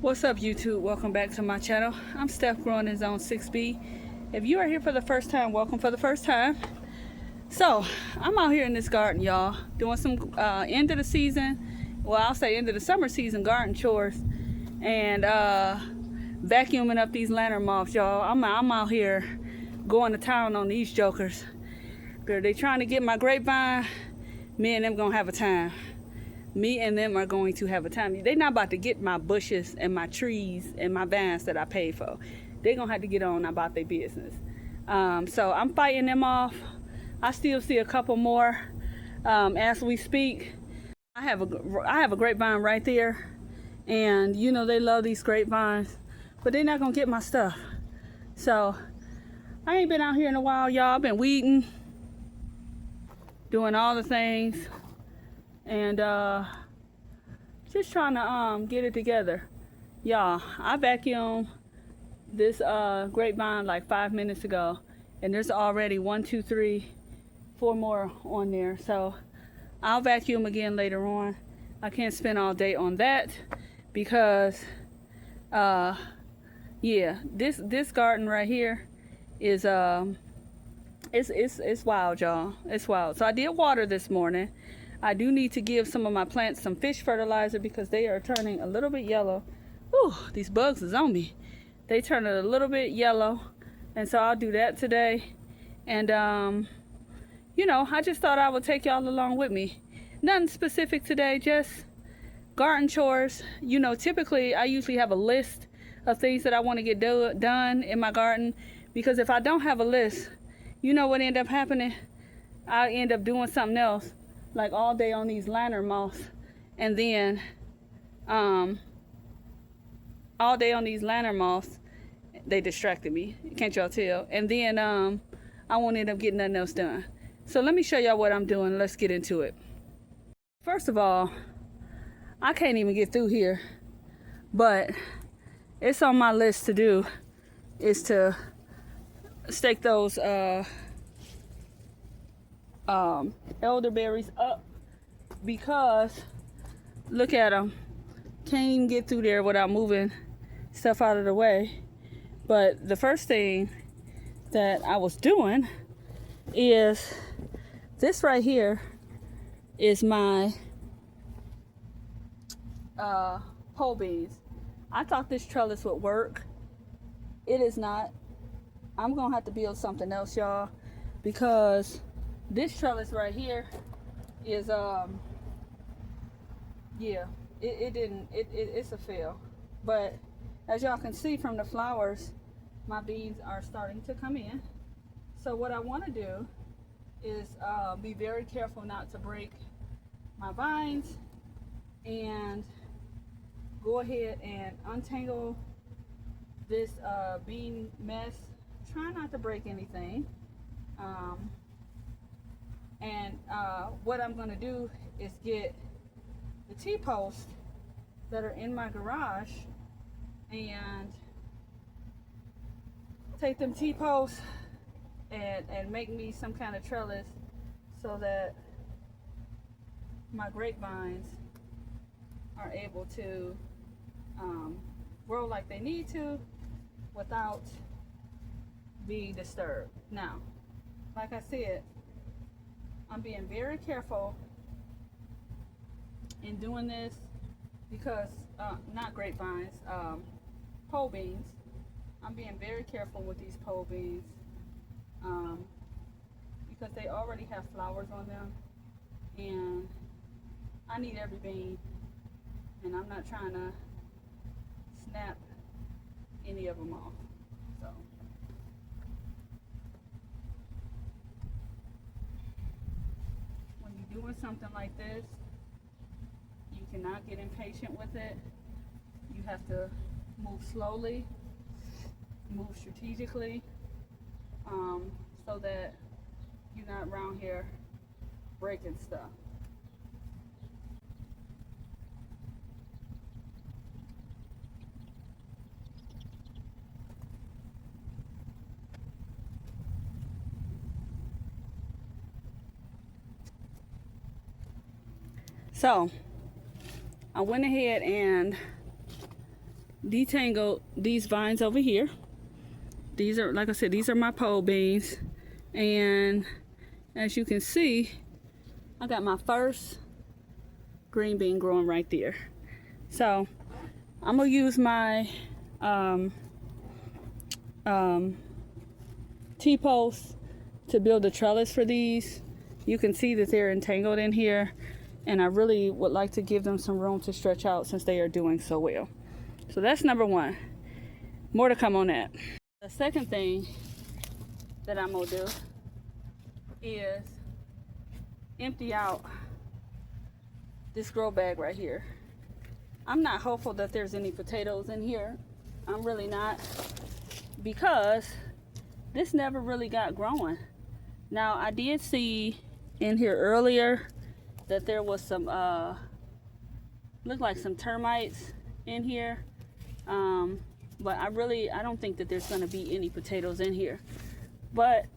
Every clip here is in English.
What's up, YouTube? Welcome back to my channel. I'm Steph, growing in Zone 6B. If you are here for the first time, welcome for the first time. So I'm out here in this garden, y'all, doing some end of the season, well, I'll say end of the summer season garden chores, and vacuuming up these lantern moths, y'all. I'm out here going to town on these jokers. They trying to get my grapevine. Me and them gonna have a time. Me and them are going to have a time. They not about to get my bushes and my trees and my vines that I paid for. They gonna have to get on about their business. So I'm fighting them off. I still see a couple more as we speak. I have a grapevine right there, and you know they love these grapevines, but they're not gonna get my stuff. So I ain't been out here in a while, y'all. I've been weeding, doing all the things, and just trying to get it together. Y'all, I vacuumed this grapevine like 5 minutes ago, and there's already 1, 2, 3, 4 more on there. So I'll vacuum again later on. I can't spend all day on that because yeah, this garden right here is it's wild, y'all. It's wild. So I did water this morning. I do need to give some of my plants some fish fertilizer because they are turning a little bit yellow. Whew, these bugs is on me. They turn it a little bit yellow, and so I'll do that today. And you know, I just thought I would take y'all along with me. Nothing specific today, just garden chores. You know, typically I usually have a list of things that I want to get done in my garden, because if I don't have a list, you know what end up happening? I end up doing something else, like all day on these lantern moths, and then all day on these lantern moths, they distracted me, can't y'all tell? And then I won't end up getting nothing else done. So let me show y'all what I'm doing. Let's get into it. First of all, I can't even get through here, but it's on my list to do is to stake those elderberries up, because look at them, can't even get through there without moving stuff out of the way. But the first thing that I was doing is this right here is my pole beans. I thought this trellis would work. It is not. I'm gonna have to build something else, y'all, because this trellis right here is yeah, it's a fail. But as y'all can see from the flowers, my beans are starting to come in. So what I want to do is be very careful not to break my vines, and go ahead and untangle this bean mess. Try not to break anything. And what I'm going to do is get the T-posts that are in my garage and take them T-posts and make me some kind of trellis so that my grapevines are able to grow like they need to without being disturbed. Now, like I said, I'm being very careful in doing this because not grapevines, pole beans. I'm being very careful with these pole beans because they already have flowers on them, and I need every bean, and I'm not trying to snap any of them off. So when you're doing something like this, you cannot get impatient with it. You have to move slowly, move strategically, so that you're not around here breaking stuff. So I went ahead and detangle these vines over here. These are, like I said, these are my pole beans. And as you can see, I got my first green bean growing right there. So I'm gonna use my T-post to build a trellis for these. You can see that they're entangled in here, and I really would like to give them some room to stretch out since they are doing so well. So that's number one. More to come on that. The second thing that I'm gonna do is empty out this grow bag right here. I'm not hopeful that there's any potatoes in here. I'm really not, because this never really got growing. Now I did see in here earlier that there was some looked like some termites in here, but I don't think that there's going to be any potatoes in here. But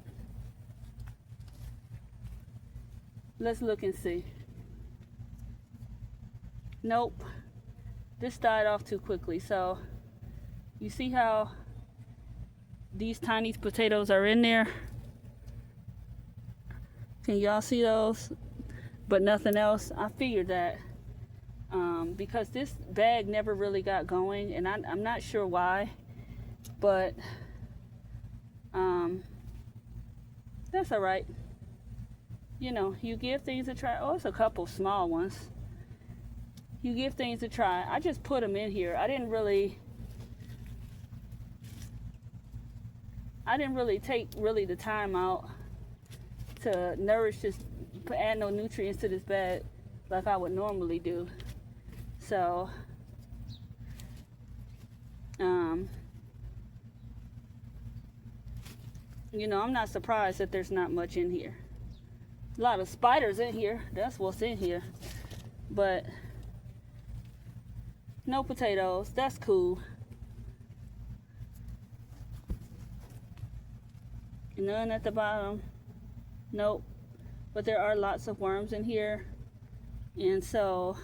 let's look and see. Nope, this died off too quickly. So you see how these tiny potatoes are in there? Can y'all see those? But nothing else. I figured that because this bag never really got going, and I'm not sure why, but that's all right. You know, you give things a try. Oh, it's a couple small ones. You give things a try. I just put them in here. I didn't really take the time out to nourish this, add no nutrients to this bag like I would normally do. So you know, I'm not surprised that there's not much in here. A lot of spiders in here, that's what's in here, but no potatoes. That's cool. None at the bottom. Nope. But there are lots of worms in here, and so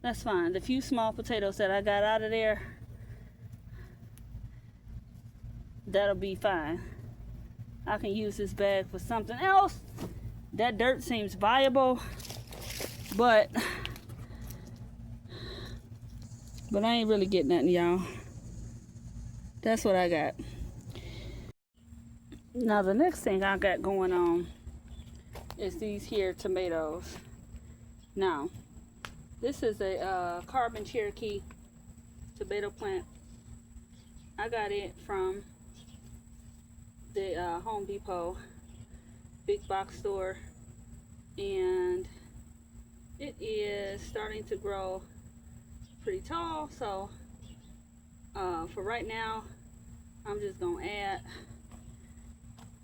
that's fine. The few small potatoes that I got out of there, that'll be fine. I can use this bag for something else. That dirt seems viable, but I ain't really getting nothing, y'all. That's what I got. Now the next thing I got going on is these here tomatoes. Now this is a Carbon Cherokee tomato plant. I got it from the Home Depot big box store, and it is starting to grow pretty tall. So for right now, I'm just gonna add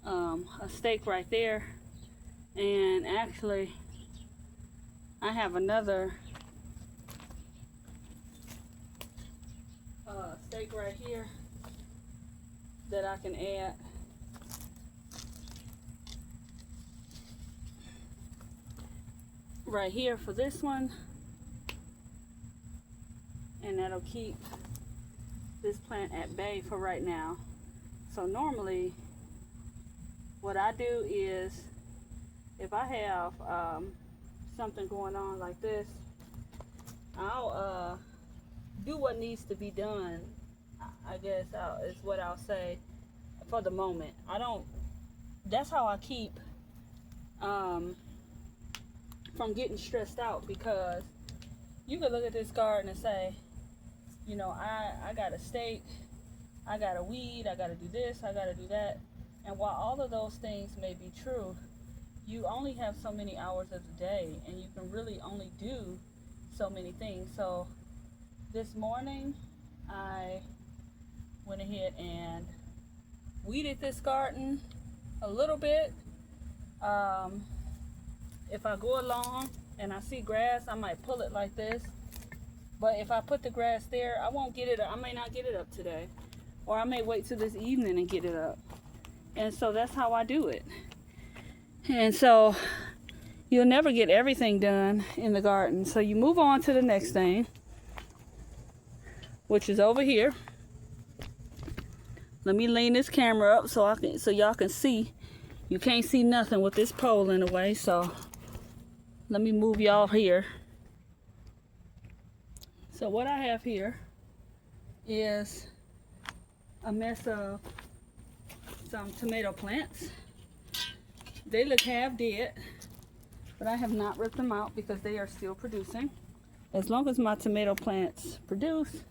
a stake right there, and actually I have another stake right here that I can add. Right here for this one, and that'll keep this plant at bay for right now. So normally what I do is, if I have something going on like this, I'll do what needs to be done, I guess is what I'll say for the moment. That's how I keep from getting stressed out, because you could look at this garden and say, you know, I got a stake, I got a weed, I got to do this, I got to do that. And while all of those things may be true, you only have so many hours of the day, and you can really only do so many things. So this morning I went ahead and weeded this garden a little bit. If I go along and I see grass, I might pull it like this. But if I put the grass there, I won't get it up. I may not get it up today, or I may wait till this evening and get it up. And so that's how I do it. And so you'll never get everything done in the garden. So you move on to the next thing, which is over here. Let me lean this camera up so y'all can see. You can't see nothing with this pole in the way, so let me move y'all here. So what I have here is a mess of some tomato plants. They look half dead, but I have not ripped them out because they are still producing. As long as my tomato plants produce,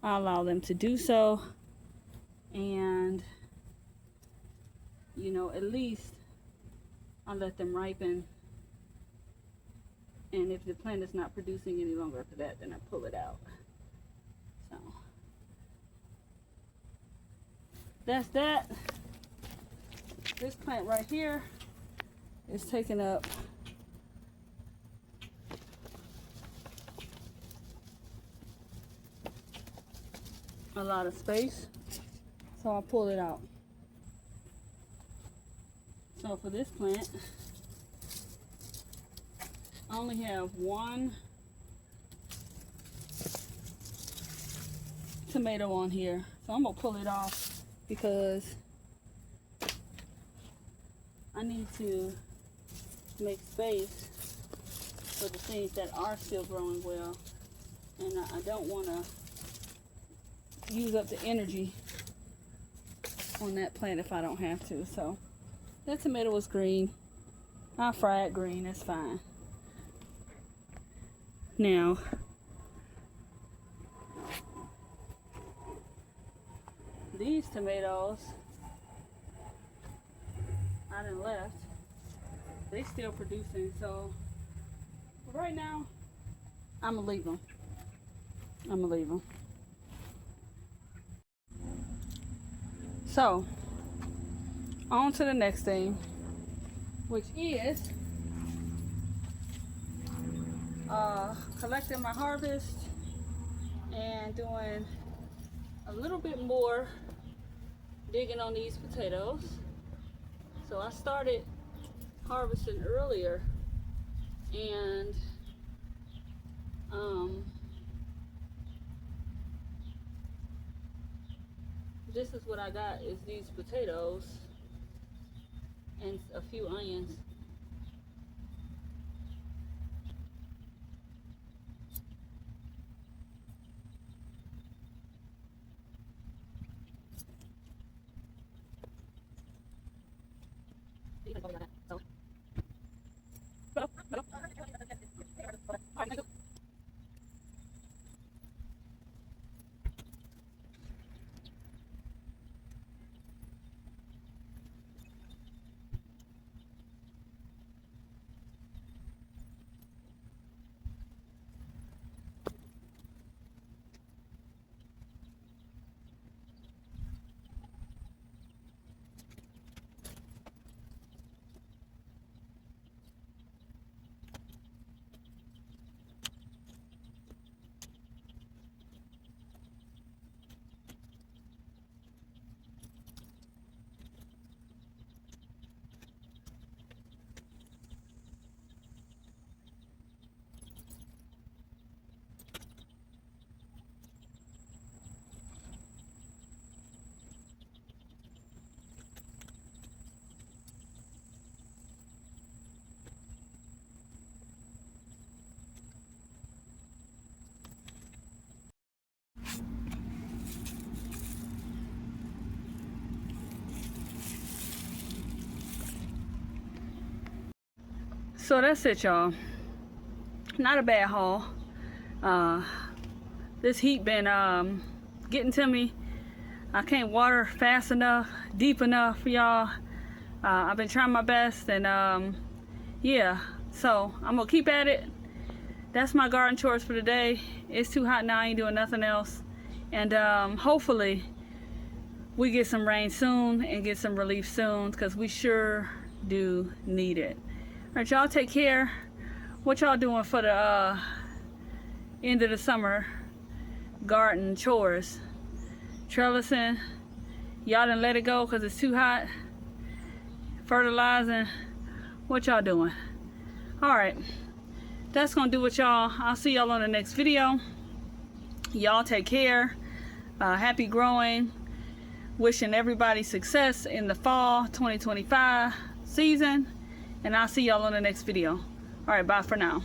I allow them to do so. And, you know, at least I let them ripen. And if the plant is not producing any longer after that, then I pull it out. So that's that. This plant right here is taking up a lot of space, so I'll pull it out. So for this plant, I only have one tomato on here, so I'm gonna pull it off because I need to make space for the things that are still growing well, and I don't want to use up the energy on that plant if I don't have to. So that tomato was green. I'll fry it green, that's fine. Now, these tomatoes I done left, they still producing, so right now I'm gonna leave them. So on to the next thing, which is collecting my harvest and doing a little bit more digging on these potatoes. So I started harvesting earlier, and this is what I got, is these potatoes and a few onions. So that's it, y'all. Not a bad haul. This heat been getting to me. I can't water fast enough, deep enough for y'all. I've been trying my best, and yeah, so I'm gonna keep at it. That's my garden chores for today. It's too hot now, I ain't doing nothing else. And hopefully we get some rain soon and get some relief soon, because we sure do need it. All right, y'all, take care. What y'all doing for the end of the summer garden chores? Trellising? Y'all done let it go because it's too hot? Fertilizing? What y'all doing? All right, that's gonna do it, y'all. I'll see y'all on the next video. Y'all take care. Happy growing. Wishing everybody success in the fall 2025 season. And I'll see y'all on the next video. All right, bye for now.